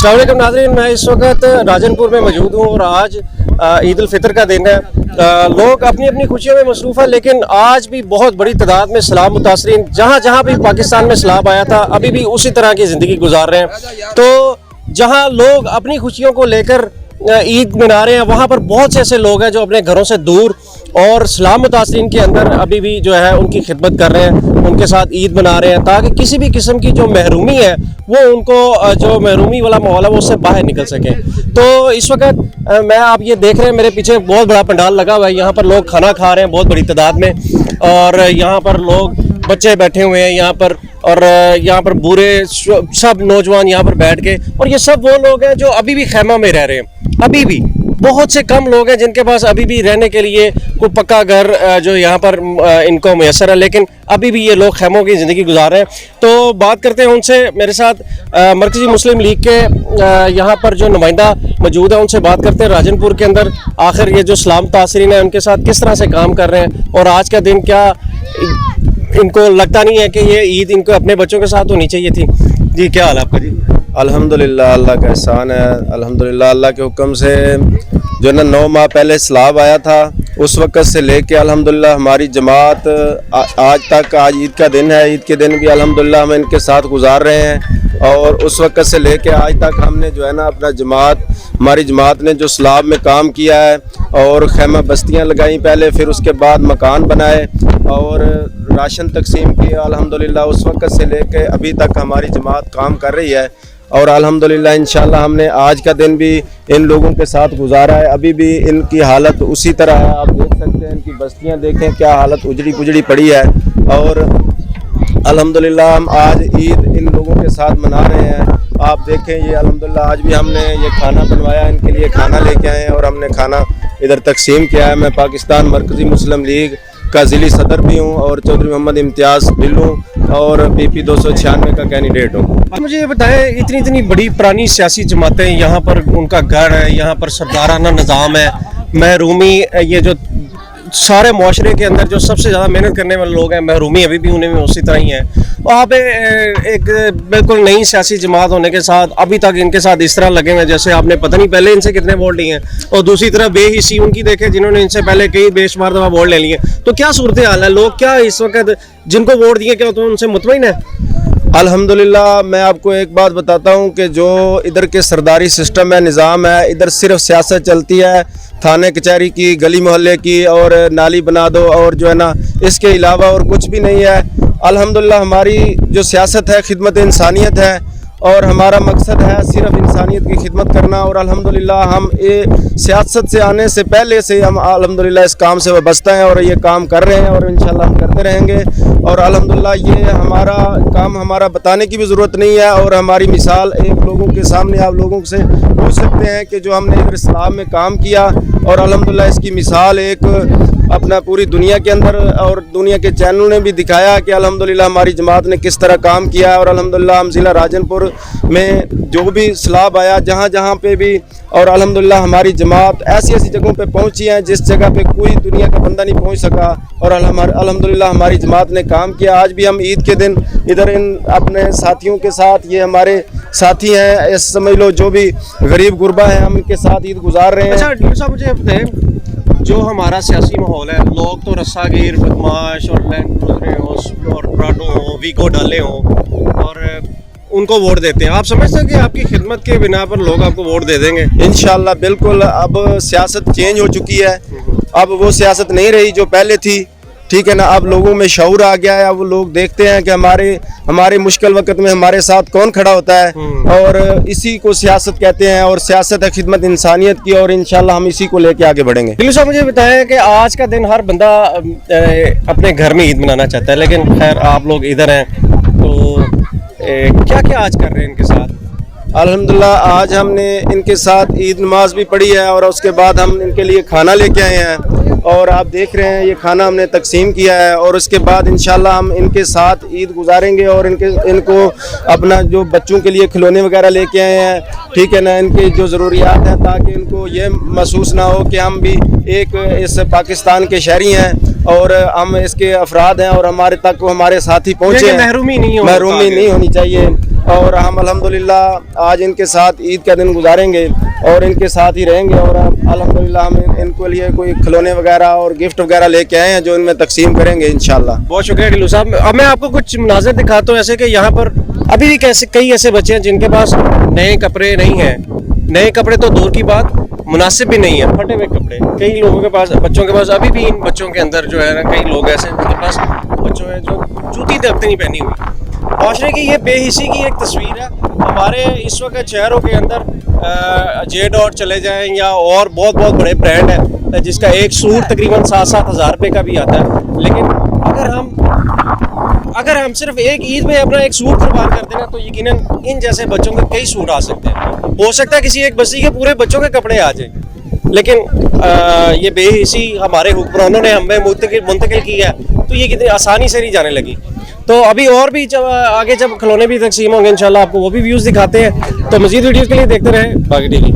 अस्सलाम वालेकुम नाज़रीन, मैं इस वक्त राजनपुर में मौजूद हूँ और आज ईद उल फितर का दिन है। लोग अपनी अपनी खुशियों में मसरूफ़ है, लेकिन आज भी बहुत बड़ी तादाद में सैलाब मुतासरीन जहाँ जहाँ भी पाकिस्तान में सैलाब आया था अभी भी उसी तरह की ज़िंदगी गुजार रहे हैं। तो जहाँ लोग अपनी खुशियों को लेकर ईद मना रहे हैं, वहाँ पर बहुत से ऐसे लोग हैं जो अपने घरों से दूर और सैलाब मुतासरीन के अंदर अभी भी जो है उनकी खिदमत कर रहे हैं, उनके साथ ईद मना रहे हैं, ताकि किसी भी किस्म की जो महरूमी है वो उनको जो महरूमी वाला माहौल है वो उससे बाहर निकल सके। तो इस वक्त मैं आप ये देख रहे हैं मेरे पीछे बहुत बड़ा पंडाल लगा हुआ है। यहाँ पर लोग खाना खा रहे हैं बहुत बड़ी तादाद में, और यहाँ पर लोग बच्चे बैठे हुए हैं यहाँ पर, और यहाँ पर बूढ़े सब नौजवान यहाँ पर बैठ के, और ये सब वो लोग हैं जो अभी भी खैमा में रह रहे हैं। अभी भी बहुत से कम लोग हैं जिनके पास अभी भी रहने के लिए कोई पक्का घर जो यहाँ पर इनको मैसर है, लेकिन अभी भी ये लोग खैमों की ज़िंदगी गुजार रहे हैं। तो बात करते हैं उनसे। मेरे साथ मरकज़ी मुस्लिम लीग के यहाँ पर जो नुमाइंदा मौजूद है, उनसे बात करते हैं राजनपुर के अंदर आखिर ये जो सैलाब मुतासरीन है उनके साथ किस तरह से काम कर रहे हैं, और आज का दिन क्या इनको लगता नहीं है कि ये ईद इनको अपने बच्चों के साथ होनी चाहिए थी। जी, क्या हाल है आपका? जी अल्हम्दुलिल्लाह, अल्लाह का एहसान है। अल्हम्दुलिल्लाह, अल्लाह के हुक्म से जो ना 9 माह पहले सैलाब आया था, उस वक़्त से लेके अल्हम्दुलिल्लाह हमारी जमात आज तक, आज ईद का दिन है, ईद के दिन भी अल्हम्दुलिल्लाह हम इनके साथ गुजार रहे हैं। और उस वक़्त से लेके आज तक हमने जो है ना अपना हमारी जमात ने जो सैलाब में काम किया है, और खैमा बस्तियाँ लगाई पहले, फिर उसके बाद मकान बनाए और राशन तकसीम किया। अल्हम्दुलिल्लाह उस वक़्त से लेके अभी तक हमारी जमात काम कर रही है, और अल्हम्दुलिल्लाह इंशाल्लाह हमने आज का दिन भी इन लोगों के साथ गुजारा है। अभी भी इनकी हालत उसी तरह है, आप देख सकते हैं इनकी बस्तियां देखें क्या हालत उजड़ी पुजड़ी पड़ी है। और अल्हम्दुलिल्लाह हम आज ईद इन लोगों के साथ मना रहे हैं। आप देखें ये अल्हम्दुलिल्लाह आज भी हमने ये खाना बनवाया, इनके लिए खाना लेके आए हैं और हमने खाना इधर तकसीम किया है। मैं पाकिस्तान मरकज़ी मुस्लिम लीग का ज़िली सदर भी हूँ और चौधरी मोहम्मद इम्तियाज़ बिल्लू और PP 296 का कैंडिडेट हूँ। मुझे ये बताएं, इतनी बड़ी पुरानी सियासी जमातें, यहाँ पर उनका गढ़ है, यहाँ पर सरदाराना निज़ाम है, महरूमी, ये जो सारे माशरे के अंदर जो सबसे ज़्यादा मेहनत करने वाले लोग हैं, महरूमी अभी भी उन्हें में उसी तरह ही है। वहाँ पे एक बिल्कुल नई सियासी जमात होने के साथ अभी तक इनके साथ इस तरह लगे हुए जैसे आपने पता नहीं पहले इनसे कितने वोट लिए हैं, और दूसरी तरफ बेहिस्सी उनकी देखे जिन्होंने इनसे पहले कई बेशुमार दफ़ा वोट ले लिए। तो क्या सूरत हाल है? लोग क्या इस वक्त जिनको वोट दिए क्या तो उनसे मुतमईन है? अल्हम्दुलिल्लाह, मैं आपको एक बात बताता हूँ कि जो इधर के सरदारी सिस्टम है, निज़ाम है, इधर सिर्फ सियासत चलती है, थाने कचहरी की, गली मोहल्ले की, और नाली बना दो, और जो है ना इसके अलावा और कुछ भी नहीं है। अल्हम्दुलिल्लाह हमारी जो सियासत है खिदमत इंसानियत है, और हमारा मकसद है सिर्फ इंसानियत की खिदमत करना। और अल्हम्दुलिल्लाह हम ये सियासत से आने से पहले से हम अल्हम्दुलिल्लाह इस काम से वाबस्ता हैं और ये काम कर रहे हैं, और इंशाल्लाह हम करते रहेंगे। और अल्हम्दुलिल्लाह ये हमारा काम हमारा बताने की भी ज़रूरत नहीं है, और हमारी मिसाल एक लोगों के सामने आप लोगों से पूछ सकते हैं कि जो हमने इधर इस्लाम में काम किया, और अल्हम्दुलिल्लाह इसकी मिसाल एक अपना पूरी दुनिया के अंदर, और दुनिया के चैनलों ने भी दिखाया कि अल्हम्दुलिल्लाह हमारी जमात ने किस तरह काम किया है। और अल्हम्दुलिल्लाह हम ज़िला राजनपुर में जो भी सैलाब आया जहाँ जहाँ पे भी, और अल्हम्दुलिल्लाह हमारी जमात ऐसी जगहों पे पहुँची है जिस जगह पे कोई दुनिया का बंदा नहीं पहुँच सका, और अल्हम्दुलिल्लाह हमारी जमात ने काम किया। आज भी हम ईद के दिन इधर इन अपने साथियों के साथ, ये हमारे साथी हैं, ऐसे समझ लो जो भी गरीब गुरबा हैं, हम इनके साथ ईद गुजार रहे हैं। अच्छा डॉक्टर साहब, मुझे बताएं, जो हमारा सियासी माहौल है, लोग तो रस्सागीर, बदमाश और लैंड क्रूजरें हो और प्राडो हो, वीको डाले हों, और उनको वोट देते हैं। आप समझते हैं कि आपकी खिदमत के बिना पर लोग आपको वोट दे देंगे? इंशाल्लाह बिल्कुल। अब सियासत चेंज हो चुकी है, अब वो सियासत नहीं रही जो पहले थी, ठीक है ना। अब लोगों में शऊर आ गया है, अब लोग देखते हैं कि हमारे मुश्किल वक्त में हमारे साथ कौन खड़ा होता है, और इसी को सियासत कहते हैं। और सियासत है खिदमत इंसानियत की, और इंशाल्लाह हम इसी को लेके आगे बढ़ेंगे। दिलू साहब, मुझे बताएं कि आज का दिन हर बंदा अपने घर में ईद मनाना चाहता है, लेकिन खैर आप लोग इधर हैं, तो क्या क्या आज कर रहे हैं इनके साथ? अल्हम्दुलिल्लाह आज हमने इनके साथ ईद नमाज भी पढ़ी है, और उसके बाद हम इनके लिए खाना लेके आए हैं, और आप देख रहे हैं ये खाना हमने तकसीम किया है। और उसके बाद इंशाल्लाह हम इनके साथ ईद गुजारेंगे, और इनको अपना जो बच्चों के लिए खिलौने वगैरह लेके आए हैं, ठीक है ना, इनकी जो ज़रूरियात हैं, ताकि इनको ये महसूस ना हो कि हम भी एक इस पाकिस्तान के शहरी हैं, और हम इसके अफराद हैं, और हमारे तक हमारे साथी पहुँचे। महरूमी नहीं होनी चाहिए। और हम अल्हम्दुलिल्लाह आज इनके साथ ईद का दिन गुजारेंगे और इनके साथ ही रहेंगे। और अल्हम्दुलिल्लाह हम इनको लिए कोई खिलौने वगैरह और गिफ्ट वगैरह लेके आए हैं जो इनमें तकसीम करेंगे इंशाल्लाह। बहुत शुक्रिया ढिल्लू साहब। अब मैं आपको कुछ मनाज़िर दिखाता हूँ ऐसे कि यहाँ पर अभी भी कैसे कई ऐसे बच्चे हैं जिनके पास नए कपड़े नहीं हैं। नए कपड़े तो दूर की बात, मुनासिब भी नहीं है, फटे हुए कपड़े कई लोगों के पास, बच्चों के पास अभी भी इन बच्चों के अंदर जो है ना, कई लोग ऐसे हैं जिनके पास बच्चों हैं जो जूती तक नहीं पहनी हुई। माशरे की ये बेहिसी की एक तस्वीर है। हमारे इस वक्त शहरों के अंदर जे डॉट चले जाएं या और बहुत बहुत बड़े ब्रांड है जिसका एक सूट तकरीबन 7-7 हज़ार रुपये का भी आता है। लेकिन अगर हम सिर्फ एक ईद में अपना एक सूट कुर्बान कर देना तो यकीनन इन जैसे बच्चों के कई सूट आ सकते हैं। हो सकता है किसी एक बस्ती के पूरे बच्चों के कपड़े आ जाए, लेकिन ये बेहिसी हमारे हुक्मरानों ने हमें मुंतकिल की है तो ये कितनी आसानी से नहीं जाने लगी। तो अभी और भी जब आगे जब खिलौने भी तकसीम होंगे इंशाल्लाह आपको वो भी व्यूज़ दिखाते हैं। तो मज़ीद वीडियोज़ के लिए देखते रहें बागी टीवी।